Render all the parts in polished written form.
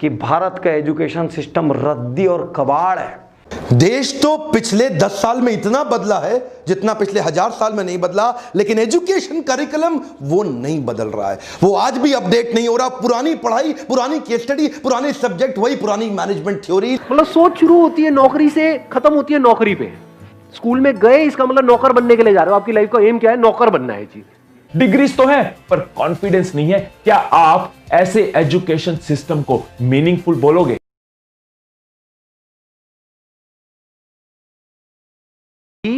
कि भारत का education system रद्दी और कबाड़ है। देश तो पिछले 10 साल में इतना बदला है जितना पिछले 1000 साल में नहीं बदला, लेकिन एजुकेशन करिकुलम वो नहीं बदल रहा है, वो आज भी अपडेट नहीं हो रहा। पुरानी पढ़ाई, पुरानी केस स्टडी, पुराने सब्जेक्ट, वही पुरानी मैनेजमेंट थ्योरी। मतलब सोच शुरू होती है नौकरी से, खत्म होती है नौकरी पे। स्कूल में गए, इसका मतलब नौकर बनने के लिए जा रहे हो। आपकी लाइफ का एम क्या है? नौकर बनना है जी। डिग्रीज तो है पर कॉन्फिडेंस नहीं है। क्या आप ऐसे एजुकेशन सिस्टम को मीनिंगफुल बोलोगे?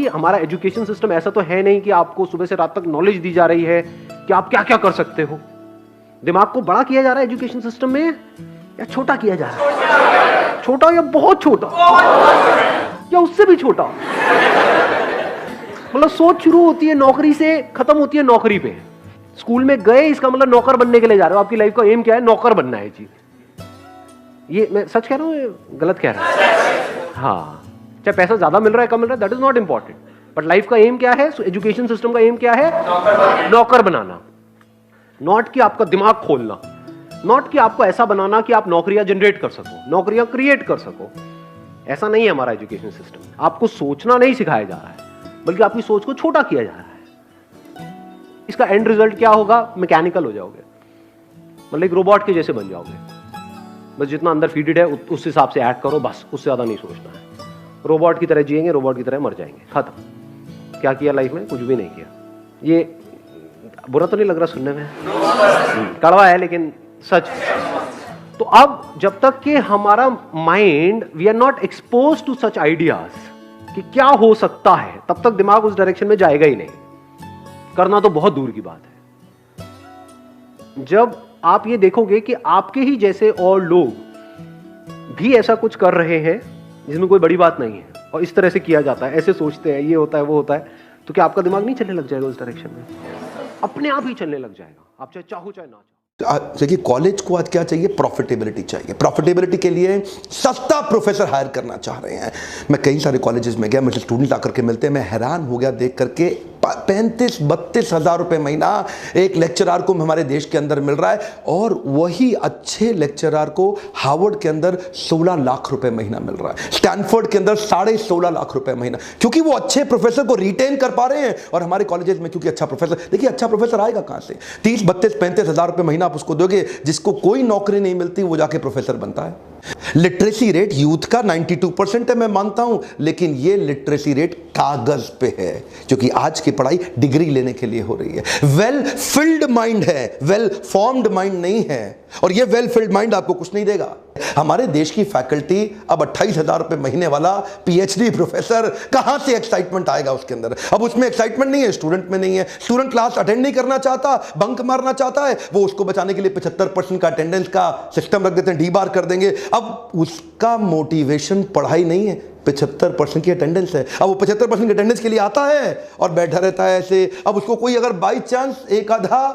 हमारा एजुकेशन सिस्टम ऐसा तो है नहीं कि आपको सुबह से रात तक नॉलेज दी जा रही है कि आप क्या क्या कर सकते हो। दिमाग को बड़ा किया जा रहा है एजुकेशन सिस्टम में या छोटा किया जा रहा है? छोटा या बहुत छोटा या उससे भी छोटा। मतलब सोच शुरू होती है नौकरी से, खत्म होती है नौकरी पे। स्कूल में गए, इसका मतलब नौकर बनने के लिए जा रहे हो। आपकी लाइफ का एम क्या है? नौकर बनना है जी। ये मैं सच कह रहा हूं, गलत कह रहा हूं? हाँ, चाहे पैसा ज्यादा मिल रहा है कम मिल रहा है, that is not important, but life का एम क्या है? एजुकेशन सिस्टम का एम क्या है? नौकर बनाना। नॉट कि आपका दिमाग खोलना, नॉट कि आपको ऐसा बनाना कि आप नौकरियां जनरेट कर सको, नौकरियां क्रिएट कर सको। ऐसा नहीं है हमारा एजुकेशन सिस्टम। आपको सोचना नहीं सिखाया जा रहा है, बल्कि आपकी सोच को छोटा किया जा रहा है। इसका एंड रिजल्ट क्या होगा? मैकेनिकल हो जाओगे, मतलब एक रोबोट के जैसे बन जाओगे। बस जितना अंदर फीडेड है उस हिसाब से ऐड करो, बस उससे ज्यादा नहीं सोचना है। रोबोट की तरह जिएंगे, रोबोट की तरह मर जाएंगे, खत्म। क्या किया लाइफ में? कुछ भी नहीं किया। ये बुरा तो नहीं लग रहा सुनने में? कड़वा है लेकिन सच। तो अब जब तक कि हमारा mind, we are not expose to such ideas कि क्या हो सकता है, तब तक दिमाग उस डायरेक्शन में जाएगा ही नहीं। करना तो बहुत दूर की बात है। जब आप ये देखोगे कि आपके ही जैसे और लोग भी ऐसा कुछ कर रहे हैं जिसमें कोई बड़ी बात नहीं है, और इस तरह से किया जाता है, ऐसे सोचते हैं, ये होता है वो होता है, तो क्या आपका दिमाग नहीं चलने लग जाएगा उस डायरेक्शन में? अपने आप ही चलने लग जाएगा, आप चाहे चाहो चाहे ना चाहो। देखिए, कॉलेज को आज क्या चाहिए? प्रॉफिटेबिलिटी चाहिए। प्रॉफिटेबिलिटी के लिए सस्ता प्रोफेसर हायर करना चाह रहे हैं। मैं कई सारे कॉलेजेस में गया, मुझे स्टूडेंट आकर के मिलते हैं, मैं हैरान हो गया देख करके। 35-32 हज़ार रुपये महीना एक लेक्चरर को हमारे देश के अंदर मिल रहा है, और वही अच्छे लेक्चरर को हार्वर्ड के अंदर 16 लाख रुपए महीना मिल रहा है, स्टैनफोर्ड के अंदर 16.5 लाख रुपए महीना, क्योंकि वो अच्छे प्रोफेसर को रिटेन कर पा रहे हैं। और हमारे कॉलेजेस में क्योंकि अच्छा प्रोफेसर, देखिए अच्छा प्रोफेसर आएगा कहां से? 30-32-35 हज़ार रुपये महीना आप उसको दोगे, जिसको कोई नौकरी नहीं मिलती, वो जाके प्रोफेसर बनता है। लिटरेसी रेट यूथ का 92% है, मैं मानता हूं, लेकिन ये लिटरेसी रेट कागज पे है, क्योंकि आज की पढ़ाई डिग्री लेने के लिए हो रही है। वेल फिल्ड माइंड है, वेल फॉर्म्ड माइंड नहीं है, और ये वेल फिल्ड माइंड आपको कुछ नहीं देगा। हमारे देश की फैकल्टी अब 28 हज़ार रुपये महीने वाला पीएचडी प्रोफेसर, कहां से एक्साइटमेंट आएगा उसके अंदर? अब उसमें एक्साइटमेंट नहीं है, स्टूडेंट में नहीं है। स्टूडेंट क्लास अटेंड नहीं करना चाहता, बंक मारना चाहता है, वो उसको बचाने के लिए 75% का अटेंडेंस का सिस्टम रख देते हैं, डीबार कर देंगे। अब उसका मोटिवेशन पढ़ाई नहीं है, 75% की अटेंडेंस है। अब वो 75% की अटेंडेंस के लिए आता है और बैठा रहता है ऐसे। अब उसको कोई अगर बाई चांस एक आधा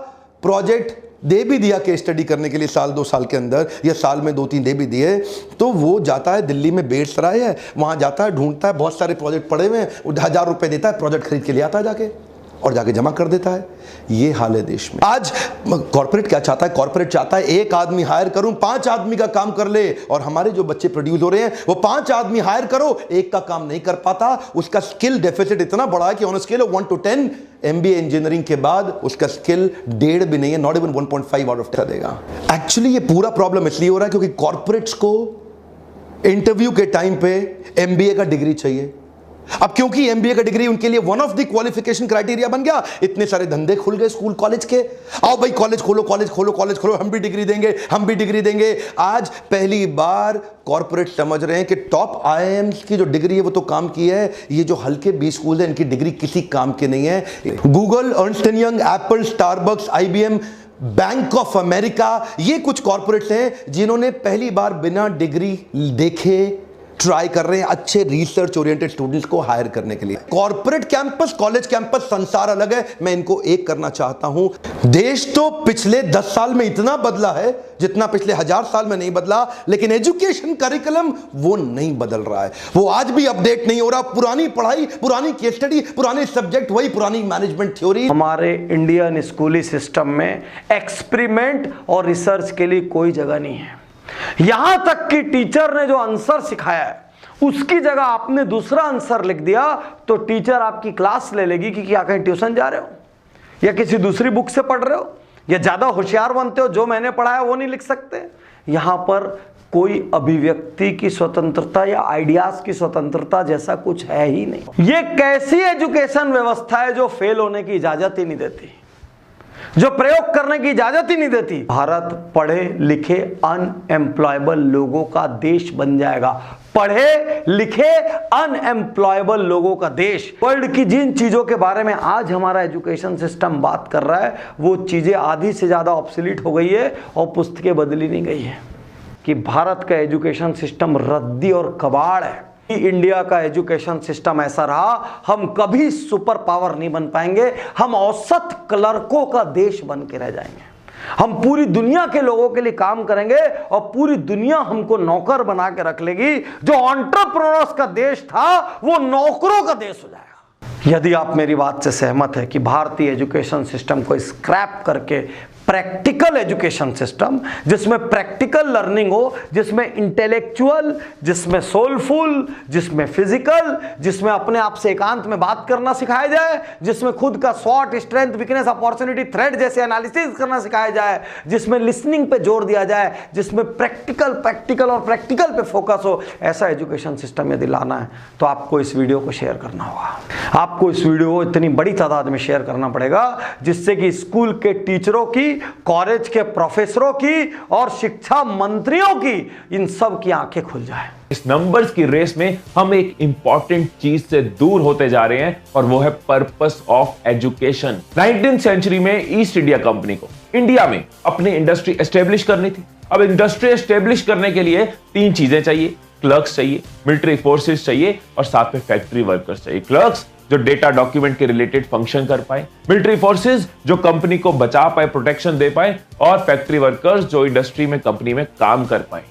प्रोजेक्ट दे भी दिया केस स्टडी करने के लिए साल 2 साल के अंदर, या साल में 2-3 दे भी दिए, तो वो जाता है दिल्ली में बेड़सराय है, वहाँ जाता है, ढूंढता है, बहुत सारे प्रोजेक्ट पड़े हुए हैं, 1000 रुपये देता है, प्रोजेक्ट खरीद के ले आता है जाके, और जाके जमा कर देता है। ये हाल है देश में। आज कॉर्पोरेट क्या चाहता है? कॉर्पोरेट चाहता है एक आदमी हायर करूं, 5 आदमी का काम कर ले। और हमारे जो बच्चे प्रोड्यूस हो रहे हैं, वो 5 आदमी हायर करो, एक का काम नहीं कर पाता। उसका स्किल डेफिसिट इतना बड़ा है कि on scale of 1 to 10 MBA engineering के बाद उसका स्किल 1.5 भी नहीं है, नॉट इवन 1.5 आउट ऑफ 10 देगा। एक्चुअली ये पूरा प्रॉब्लम इसलिए हो रहा है क्योंकि कॉर्पोरेट्स को इंटरव्यू के टाइम पे MBA का डिग्री चाहिए। अब क्योंकि MBA का डिग्री उनके लिए one of the qualification criteria बन गया, इतने सारे धंधे खुल गए स्कूल कॉलेज के। आओ भाई कॉलेज खोलो, कॉलेज खोलो, कॉलेज खोलो, हम भी डिग्री देंगे, हम भी डिग्री देंगे। आज पहली बार कॉर्पोरेट समझ रहे हैं कि टॉप IIMs की जो डिग्री है वो तो काम की है, ये जो हल्के 20 स्कूल है इनकी डिग्री किसी काम के नहीं है। Google, Ernst and young, Apple, Starbucks, IBM, bank of America, ये कुछ कॉर्पोरेट्स हैं जिन्होंने पहली बार बिना डिग्री देखे ट्राई कर रहे हैं अच्छे रिसर्च ओरिएंटेड स्टूडेंट्स को हायर करने के लिए। कॉर्पोरेट कैंपस, कॉलेज कैंपस, संसार अलग है। मैं इनको एक करना चाहता हूं। देश तो पिछले 10 साल में इतना बदला है जितना पिछले 1000 साल में नहीं बदला, लेकिन एजुकेशन करिकुलम वो नहीं बदल रहा है, वो आज भी अपडेट नहीं हो रहा। पुरानी पढ़ाई, पुरानी केस स्टडी, पुराने सब्जेक्ट, वही पुरानी मैनेजमेंट थ्योरी। हमारे इंडियन स्कूली सिस्टम में एक्सपेरिमेंट और रिसर्च के लिए कोई जगह नहीं है। यहां तक कि टीचर ने जो आंसर सिखाया है उसकी जगह आपने दूसरा आंसर लिख दिया तो टीचर आपकी क्लास ले लेगी कि क्या कहीं ट्यूशन जा रहे हो या किसी दूसरी बुक से पढ़ रहे हो या ज्यादा होशियार बनते हो, जो मैंने पढ़ा है वो नहीं लिख सकते। यहां पर कोई अभिव्यक्ति की स्वतंत्रता या आइडियाज की स्वतंत्रता जैसा कुछ है ही नहीं। ये कैसी एजुकेशन व्यवस्था है जो फेल होने की इजाजत ही नहीं देती, जो प्रयोग करने की इजाजत ही नहीं देती। भारत पढ़े लिखे अनएम्प्लॉयबल लोगों का देश बन जाएगा, पढ़े लिखे अनएम्प्लॉयबल लोगों का देश। वर्ल्ड की जिन चीजों के बारे में आज हमारा एजुकेशन सिस्टम बात कर रहा है वो चीजें आधी से ज्यादा ऑब्सोलीट हो गई है और पुस्तकें बदली नहीं गई है कि भारत का एजुकेशन सिस्टम रद्दी और कबाड़ है। इंडिया का एजुकेशन सिस्टम ऐसा रहा, हम कभी सुपर पावर नहीं बन पाएंगे, हम औसत क्लर्कों का देश बन के रह जाएंगे। हम पूरी दुनिया के लोगों के लिए काम करेंगे और पूरी दुनिया हमको नौकर बना के रख लेगी। जो एंटरप्रेन्योर्स का देश था वो नौकरों का देश हो जाएगा। यदि आप मेरी बात से सहमत है कि भारतीय एजुकेशन सिस्टम को स्क्रैप करके प्रैक्टिकल एजुकेशन सिस्टम, जिसमें प्रैक्टिकल लर्निंग हो, जिसमें इंटेलेक्चुअल, जिसमें सोलफुल, जिसमें फिजिकल, जिसमें अपने आप से एकांत में बात करना सिखाया जाए, जिसमें खुद का स्वॉट, स्ट्रेंथ, वीकनेस, अपॉर्चुनिटी, थ्रेट जैसे एनालिसिस करना सिखाया जाए, जिसमें लिसनिंग पे जोर दिया जाए, जिसमें प्रैक्टिकल और प्रैक्टिकल पे फोकस हो, ऐसा एजुकेशन सिस्टम यदि लाना है तो आपको इस वीडियो को शेयर करना होगा। आपको इस वीडियो को इतनी बड़ी तादाद में शेयर करना पड़ेगा जिससे कि स्कूल के टीचरों की, कॉलेज के प्रोफेसरों की और शिक्षा मंत्रियों की, इन सब की आंखें खुल जाए। इस नंबर्स की रेस में हम एक इंपॉर्टेंट चीज से दूर होते जा रहे हैं और वो है purpose of education. 19th century में ईस्ट इंडिया कंपनी को इंडिया में अपनी इंडस्ट्री एस्टेब्लिश करनी थी। अब इंडस्ट्री एस्टेब्लिश करने के लिए 3 चीजें चाहिए, क्लर्क्स चाहिए, मिलिट्री फोर्सेस चाहिए और साथ में फैक्ट्री वर्कर्स चाहिए। क्लर्क्स जो डेटा डॉक्यूमेंट के रिलेटेड फंक्शन कर पाए, मिलिट्री फोर्सेस जो कंपनी को बचा पाए, प्रोटेक्शन दे पाए, और फैक्ट्री वर्कर्स जो इंडस्ट्री में, कंपनी में काम कर पाए।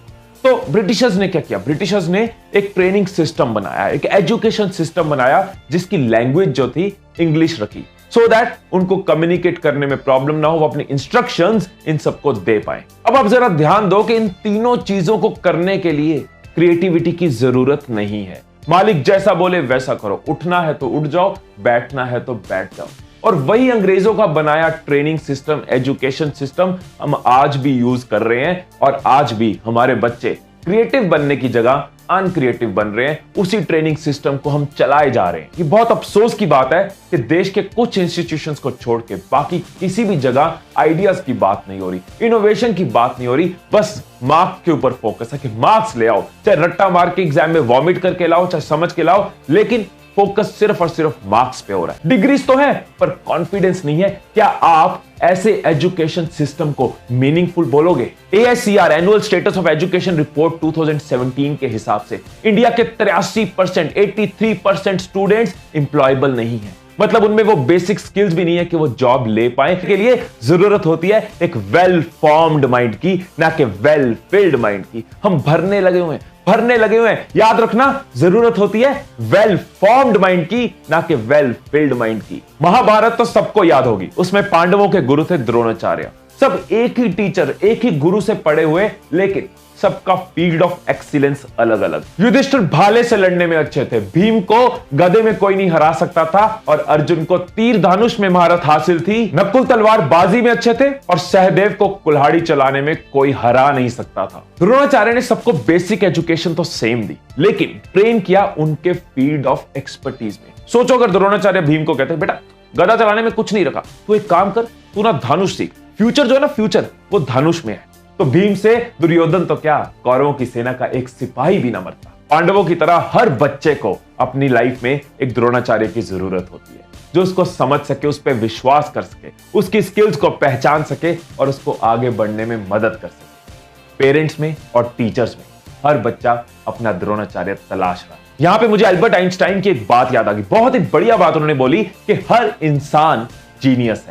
तो ब्रिटिशर्स ने क्या किया? ब्रिटिशर्स ने एक ट्रेनिंग सिस्टम बनाया, एक एजुकेशन सिस्टम बनाया जिसकी लैंग्वेज जो थी इंग्लिश रखी, सो दैट उनको कम्युनिकेट करने में प्रॉब्लम ना हो, वो अपनी इंस्ट्रक्शंस इन सबको दे पाए। अब आप जरा ध्यान दो कि इन तीनों चीजों को करने के लिए क्रिएटिविटी की जरूरत नहीं है। मालिक जैसा बोले वैसा करो, उठना है तो उठ जाओ, बैठना है तो बैठ जाओ। और वही अंग्रेजों का बनाया ट्रेनिंग सिस्टम, एजुकेशन सिस्टम हम आज भी यूज कर रहे हैं और आज भी हमारे बच्चे क्रिएटिव बनने की जगह अनक्रिएटिव बन रहे हैं। उसी ट्रेनिंग सिस्टम को हम चलाए जा रहे हैं। ये बहुत अफसोस की बात है कि देश के कुछ इंस्टीट्यूशंस को छोड़ के बाकी किसी भी जगह आइडियाज की बात नहीं हो रही, इनोवेशन की बात नहीं हो रही, बस मार्क्स के ऊपर फोकस है कि मार्क्स ले आओ, चाहे रट्टा मार के एग्जाम में वॉमिट करके लाओ, चाहे समझ के लाओ, लेकिन फोकस सिर्फ और सिर्फ मार्क्स पे हो रहा है। डिग्रीज तो है पर कॉन्फिडेंस नहीं है। क्या आप ऐसे एजुकेशन सिस्टम को मीनिंगफुल बोलोगे? AICR annual status of education report 2017 के हिसाब से इंडिया के 83%, 83% स्टूडेंट्स एम्प्लॉयबल नहीं है। मतलब उनमें वो बेसिक स्किल्स भी नहीं है कि वो जॉब ले पाए। के लिए जरूरत होती है एक वेल फॉर्म्ड माइंड की, ना कि वेल फिल्ड माइंड की। हम भरने लगे हुए हैं। याद रखना, जरूरत होती है वेल फॉर्म्ड माइंड की, ना कि वेल फिल्ड माइंड की। महाभारत तो सबको याद होगी, उसमें पांडवों के गुरु थे द्रोणाचार्य। सब एक ही टीचर, एक ही गुरु से पढ़े हुए, लेकिन सबका फील्ड ऑफ एक्सीलेंस अलग अलग। युधिष्ठिर भाले से लड़ने में अच्छे थे, भीम को गदे में कोई नहीं हरा सकता था और अर्जुन को तीर धनुष में महारत हासिल थी। नकुल तलवार बाजी में अच्छे थे और सहदेव को कुल्हाड़ी चलाने में कोई हरा नहीं सकता था। द्रोणाचार्य ने सबको बेसिक एजुकेशन तो सेम दी, लेकिन ट्रेन किया उनके फील्ड ऑफ एक्सपर्टीज में। सोचो अगर द्रोणाचार्य भीम को कहते बेटा गदा चलाने में कुछ नहीं रखा, तू एक काम कर, तू ना धनुष सीख, फ्यूचर जो है ना, फ्यूचर वो धनुष में है, तो भीम से दुर्योधन तो क्या, कौरवों की सेना का एक सिपाही भी ना मरता। पांडवों की तरह हर बच्चे को अपनी लाइफ में एक द्रोणाचार्य की जरूरत होती है, जो उसको समझ सके, उस पर विश्वास कर सके, उसकी स्किल्स को पहचान सके और उसको आगे बढ़ने में मदद कर सके। पेरेंट्स में और टीचर्स में हर बच्चा अपना द्रोणाचार्य तलाश रहा। यहां पे मुझे अल्बर्ट आइंस्टाइन की एक बात याद आ गई, बहुत ही बढ़िया बात उन्होंने बोली कि हर इंसान जीनियस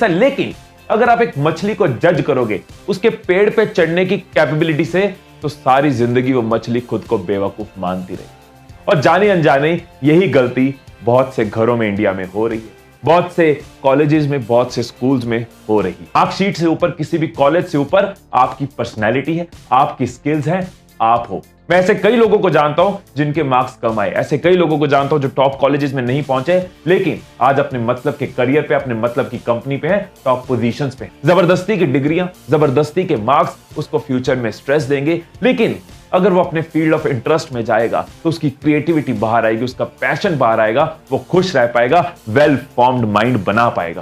है, लेकिन अगर आप एक मछली को जज करोगे उसके पेड़ पे चढ़ने की कैपेबिलिटी से, तो सारी जिंदगी वो मछली खुद को बेवकूफ मानती रही। और जाने अनजाने यही गलती बहुत से घरों में इंडिया में हो रही है। बहुत से कॉलेजेस में, बहुत से स्कूल्स में हो रही। मार्कशीट से ऊपर, किसी भी कॉलेज से ऊपर आपकी पर्सनैलिटी है, आपकी स्किल्स हैं, आप हो। मैं ऐसे कई लोगों को जानता हूं जिनके मार्क्स कम आए, ऐसे कई लोगों को जानता हूं जो टॉप कॉलेजेस में नहीं पहुंचे, लेकिन आज अपने मतलब के करियर पे, अपने मतलब की कंपनी पे हैं, टॉप पोजीशंस पे। जबरदस्ती की डिग्रियां, जबरदस्ती के मार्क्स उसको फ्यूचर में स्ट्रेस देंगे, लेकिन अगर वो अपने फील्ड ऑफ इंटरेस्ट में जाएगा तो उसकी क्रिएटिविटी बाहर आएगी, उसका पैशन बाहर आएगा, वो खुश रह पाएगा, वेल फॉर्म्ड माइंड बना पाएगा।